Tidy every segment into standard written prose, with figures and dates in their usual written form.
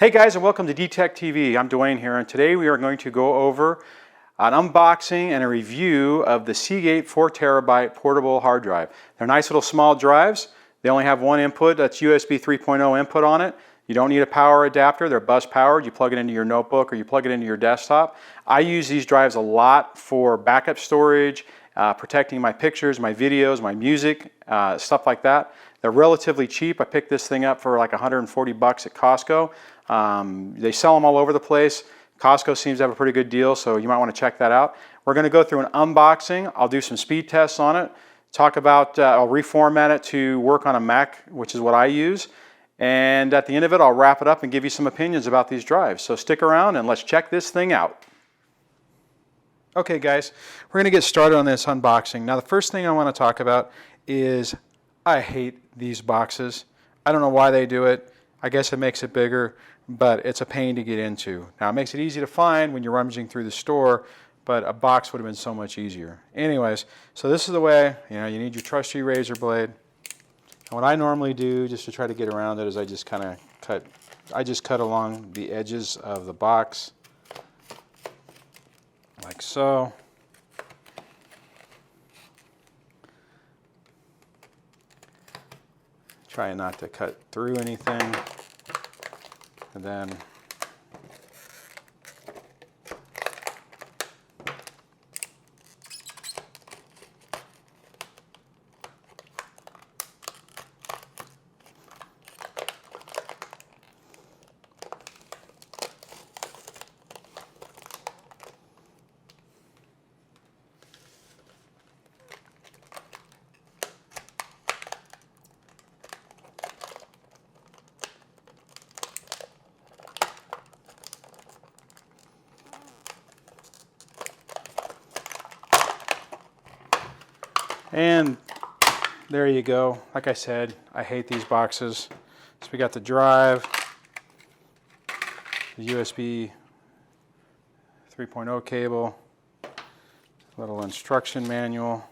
Hey guys, and welcome to DTech TV. I'm Dwayne here, and today we are going to go over an unboxing and a review of the Seagate 4TB portable hard drive. They're nice little small drives. They only have one input, that's USB 3.0 input on it. You don't need a power adapter, they're bus powered. You plug it into your notebook or you plug it into your desktop. I use these drives a lot for backup storage, protecting my pictures, my videos, my music, stuff like that. They're relatively cheap. I picked this thing up for like 140 bucks at Costco. They sell them all over the place. Costco seems to have a pretty good deal, so you might want to check that out. We're going to go through an unboxing. I'll do some speed tests on it. Talk about, I'll reformat it to work on a Mac, which is what I use. And at the end of it, I'll wrap it up and give you some opinions about these drives. So stick around and let's check this thing out. Okay guys, we're going to get started on this unboxing. Now the first thing I want to talk about is I hate these boxes. I don't know why they do it. I guess it makes it bigger, but it's a pain to get into. Now it makes it easy to find when you're rummaging through the store, but a box would have been so much easier. Anyways, so this is the way, you need your trusty razor blade. And what I normally do just to try to get around it is I just kind of cut along the edges of the box like so. Try not to cut through anything, and then and there you go. Like I said, I hate these boxes. So we got the drive, the USB 3.0 cable, little instruction manual,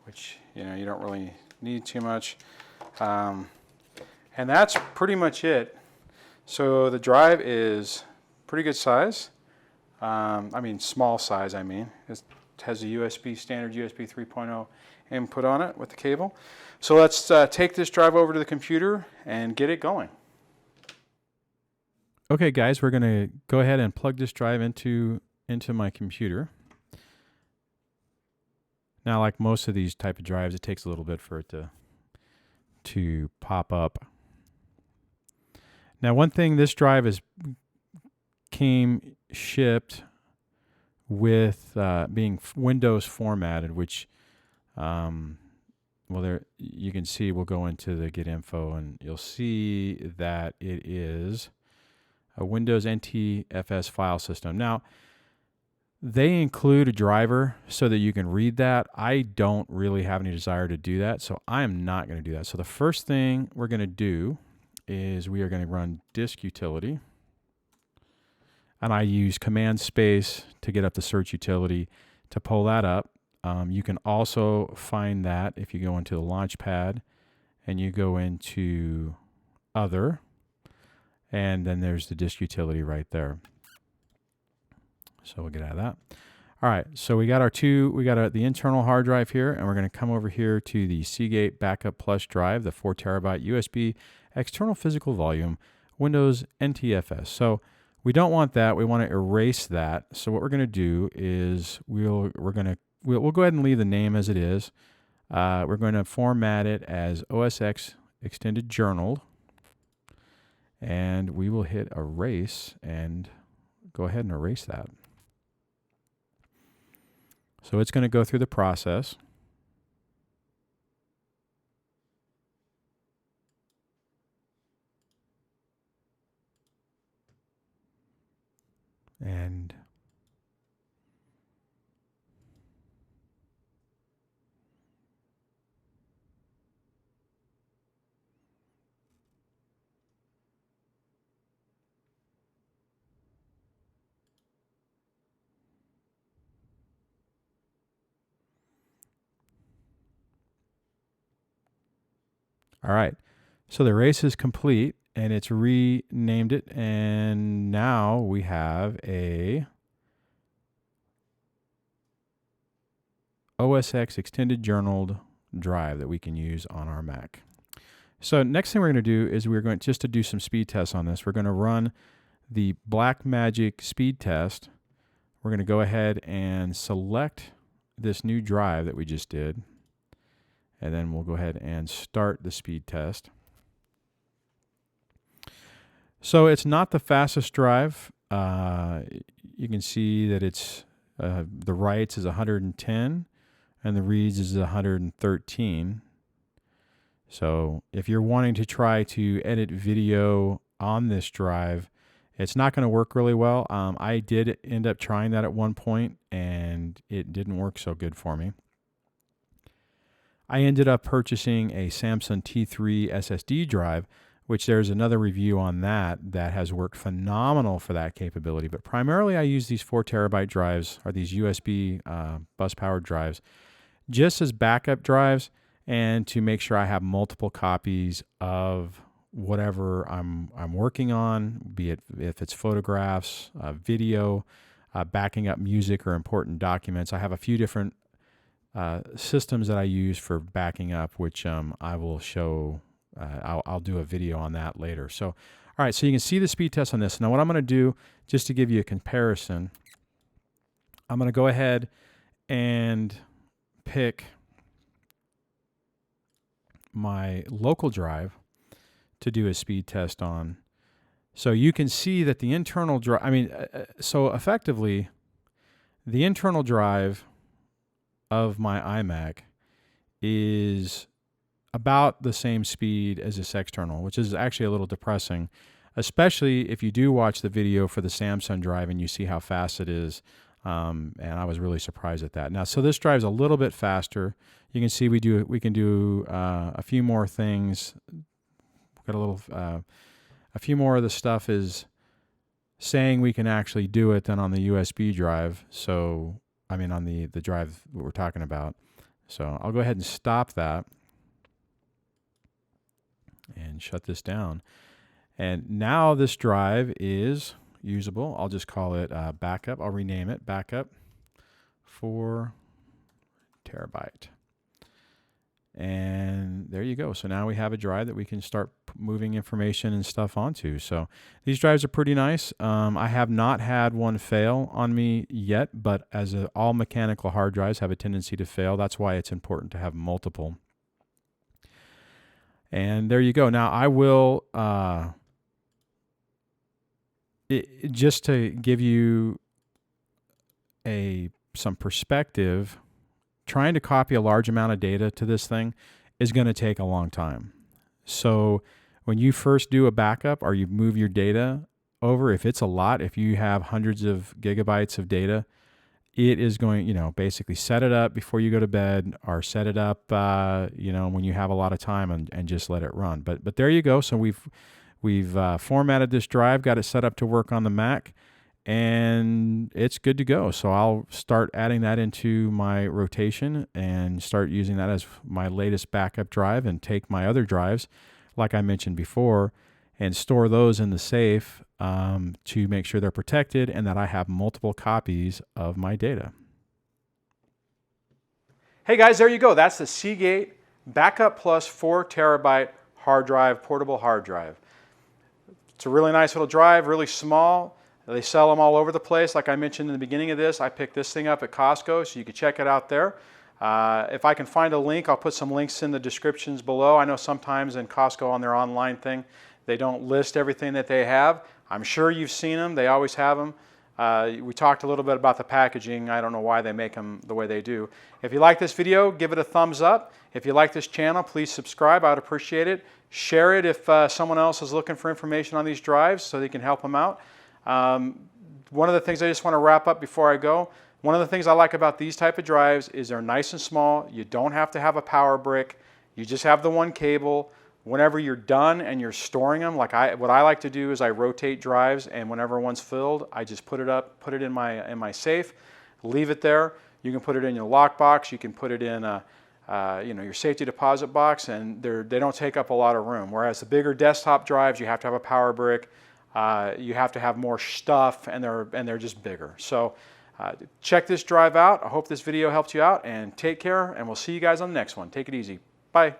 which you don't really need too much. And that's pretty much it. So the drive is pretty good size. I mean small size, It has a standard USB 3.0 input on it with the cable. So let's take this drive over to the computer and get it going. Okay guys, we're going to go ahead and plug this drive into my computer. Now like most of these type of drives, it takes a little bit for it to pop up. Now one thing, this drive came shipped with being Windows formatted, which, well, there you can see. We'll go into the Get Info, and you'll see that it is a Windows NTFS file system. Now, they include a driver so that you can read that. I don't really have any desire to do that, so I am not going to do that. So the first thing we're going to do is we are going to run disk utility. And I use command space to get up the search utility to pull that up. You can also find that if you go into the launch pad and you go into other, and then there's the disk utility right there. So we'll get out of that. All right, so we got the internal hard drive here, and we're going to come over here to the Seagate Backup Plus drive, the 4TB USB external physical volume, Windows NTFS. So we don't want that. We want to erase that. So what we're going to do is we'll go ahead and leave the name as it is. We're going to format it as OSX Extended Journal, and we will hit erase and go ahead and erase that. So it's going to go through the process. And all right, so the erase is complete, and it's renamed it, and now we have a OSX extended journaled drive that we can use on our Mac. So next thing we're going to do is we're going just to do some speed tests on this. We're going to run the Blackmagic speed test. We're going to go ahead and select this new drive that we just did, and then we'll go ahead and start the speed test. So it's not the fastest drive. You can see that it's the writes is 110 and the reads is 113. So if you're wanting to try to edit video on this drive, it's not going to work really well. I did end up trying that at one point, and it didn't work so good for me. I ended up purchasing a Samsung T3 SSD drive, which there's another review on that has worked phenomenal for that capability. But primarily I use these 4 terabyte drives, or these USB bus powered drives, just as backup drives, and to make sure I have multiple copies of whatever I'm working on, be it if it's photographs, video, backing up music or important documents. I have a few different systems that I use for backing up, which I will show. I'll do a video on that later. So, all right, so you can see the speed test on this. Now what I'm going to do, just to give you a comparison, I'm going to go ahead and pick my local drive to do a speed test on. So you can see that the internal drive, so effectively, the internal drive of my iMac is about the same speed as this external, which is actually a little depressing, especially if you do watch the video for the Samsung drive and you see how fast it is. And I was really surprised at that. Now, so this drive's a little bit faster. You can see we can do a few more things. Got a few more of the stuff is saying we can actually do it than on the USB drive. So, on the drive that we're talking about. So I'll go ahead and stop that and shut this down. And now this drive is usable. I'll just call it backup. I'll rename it backup 4 terabyte. And there you go. So now we have a drive that we can start moving information and stuff onto. So these drives are pretty nice. I have not had one fail on me yet, but as all mechanical hard drives have a tendency to fail, that's why it's important to have multiple. And there you go. Now I will, just to give you some perspective, trying to copy a large amount of data to this thing is going to take a long time. So when you first do a backup or you move your data over, if it's a lot, if you have hundreds of gigabytes of data, it is going, basically set it up before you go to bed, or set it up, when you have a lot of time, and just let it run. But there you go. So we've formatted this drive, got it set up to work on the Mac, and it's good to go. So I'll start adding that into my rotation and start using that as my latest backup drive, and take my other drives, like I mentioned before, and store those in the safe to make sure they're protected and that I have multiple copies of my data. Hey guys, there you go. That's the Seagate Backup Plus 4 terabyte hard drive, portable hard drive. It's a really nice little drive, really small. They sell them all over the place. Like I mentioned in the beginning of this, I picked this thing up at Costco, so you can check it out there. If I can find a link, I'll put some links in the descriptions below. I know sometimes in Costco on their online thing, they don't list everything that they have. I'm sure you've seen them. They always have them. We talked a little bit about the packaging. I don't know why they make them the way they do. If you like this video, give it a thumbs up. If you like this channel, please subscribe. I would appreciate it. Share it if someone else is looking for information on these drives so they can help them out. One of the things I just want to wrap up before I go, one of the things I like about these type of drives is they're nice and small. You don't have to have a power brick. You just have the one cable. Whenever you're done and you're storing them, what I like to do is I rotate drives, and whenever one's filled, I just put it in my safe, leave it there. You can put it in your lockbox. You can put it in your safety deposit box, and they don't take up a lot of room. Whereas the bigger desktop drives, you have to have a power brick, you have to have more stuff, and they're just bigger. So check this drive out. I hope this video helped you out, and take care, and we'll see you guys on the next one. Take it easy. Bye.